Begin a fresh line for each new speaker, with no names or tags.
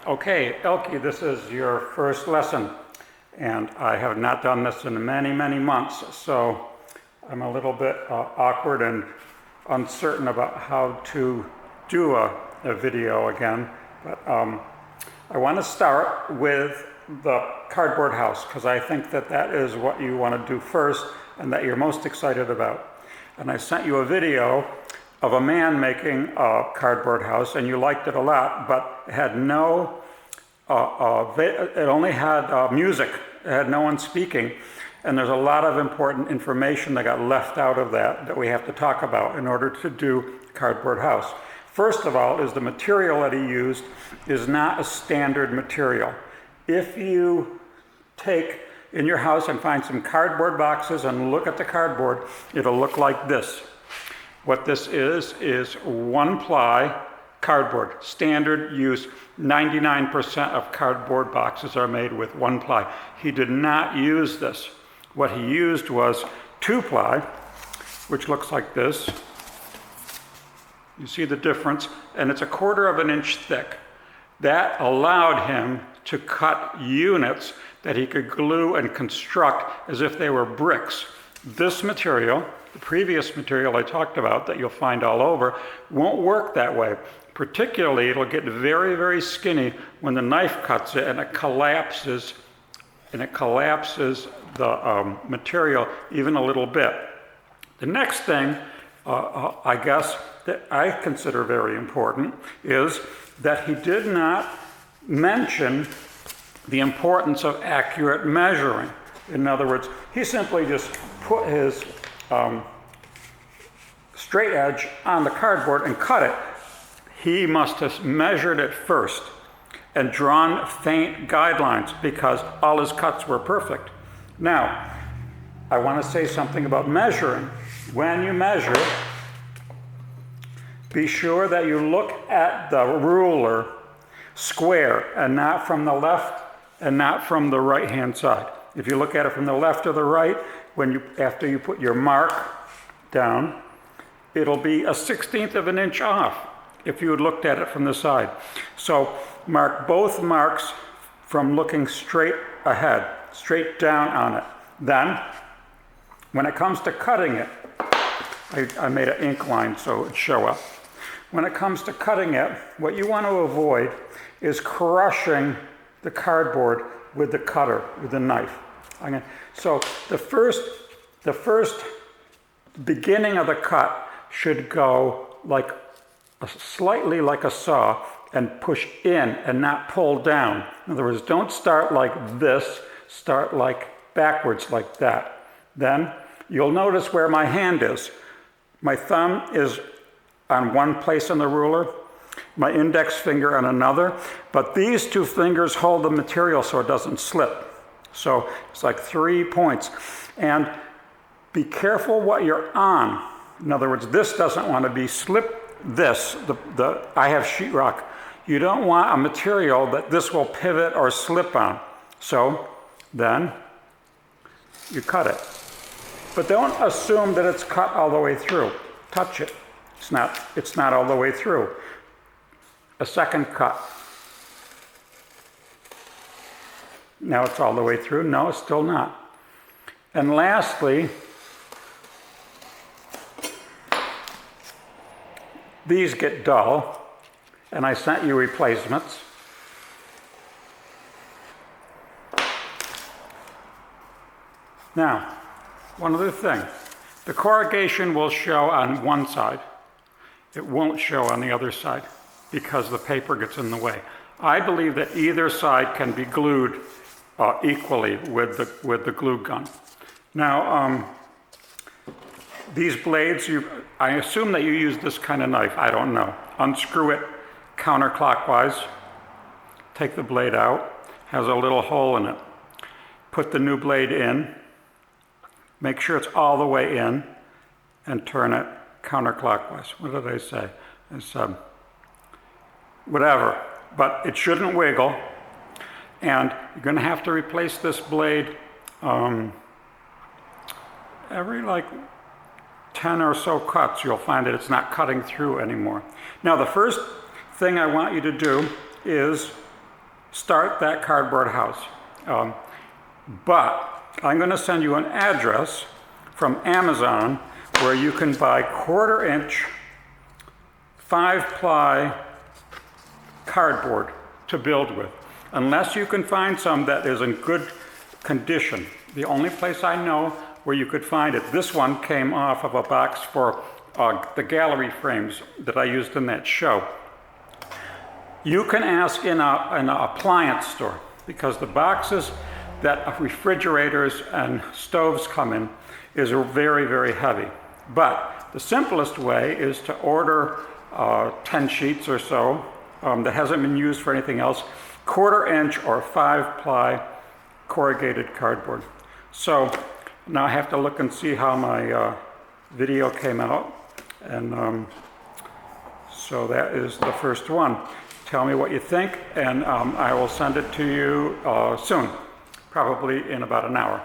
Okay, Elke, this is your first lesson, and I have not done this in many, many months, so I'm a little bit awkward and uncertain about how to do a video again, but I want to start with the cardboard house, because I think that that is what you want to do first and that you're most excited about. And I sent you a video of a man making a cardboard house, and you liked it a lot, but it had no, it only had music. It had no one speaking, and there's a lot of important information that got left out of that we have to talk about in order to do cardboard house. First of all, is the material that he used is not a standard material. If you take in your house and find some cardboard boxes and look at the cardboard, it'll look like this. What this is one-ply cardboard, standard use. 99% of cardboard boxes are made with one-ply. He did not use this. What he used was two-ply, which looks like this. You see the difference? And it's 1/4 of an inch thick. That allowed him to cut units that he could glue and construct as if they were bricks. This material, the previous material I talked about that you'll find all over, won't work that way. Particularly, it'll get very, very skinny when the knife cuts it and it collapses the material even a little bit. The next thing, I guess, that I consider very important is that he did not mention the importance of accurate measuring. In other words, he simply just put his straight edge on the cardboard and cut it. He must have measured it first and drawn faint guidelines because all his cuts were perfect. Now, I want to say something about measuring. When you measure, be sure that you look at the ruler square and not from the left and not from the right-hand side. If you look at it from the left or the right, after you put your mark down, it'll be 1/16 of an inch off if you had looked at it from the side. So mark both marks from looking straight ahead, straight down on it. Then, when it comes to cutting it, I made an ink line so it'd show up. When it comes to cutting it, what you want to avoid is crushing the cardboard with the cutter, with the knife. So the first beginning of the cut should go like slightly like a saw and push in and not pull down. In other words, don't start like this, start like backwards like that. Then you'll notice where my hand is. My thumb is on one place on the ruler, my index finger on another, but these two fingers hold the material so it doesn't slip. So it's like 3 points. And be careful what you're on. In other words, this doesn't want to be slip this. I have sheetrock. You don't want a material that this will pivot or slip on. So then you cut it. But don't assume that it's cut all the way through. Touch it. It's not all the way through. A second cut. Now it's all the way through. No, it's still not. And lastly, these get dull, and I sent you replacements. Now, one other thing. The corrugation will show on one side. It won't show on the other side because the paper gets in the way. I believe that either side can be glued equally with the glue gun. Now, these blades, I assume that you use this kind of knife. I don't know. Unscrew it counterclockwise. Take the blade out. Has a little hole in it. Put the new blade in. Make sure it's all the way in, and turn it counterclockwise. What did I say? It's whatever, but it shouldn't wiggle. And you're going to have to replace this blade every like 10 or so cuts. You'll find that it's not cutting through anymore. Now, the first thing I want you to do is start that cardboard house. But I'm going to send you an address from Amazon where you can buy 1/4 inch 5-ply cardboard to build with, unless you can find some that is in good condition. The only place I know where you could find it, this one came off of a box for the gallery frames that I used in that show. You can ask in an appliance store, because the boxes that refrigerators and stoves come in is very, very heavy. But the simplest way is to order 10 sheets or so that hasn't been used for anything else, 1/4 inch or 5-ply corrugated cardboard. So now I have to look and see how my video came out. And so that is the first one. Tell me what you think, and I will send it to you soon, probably in about an hour.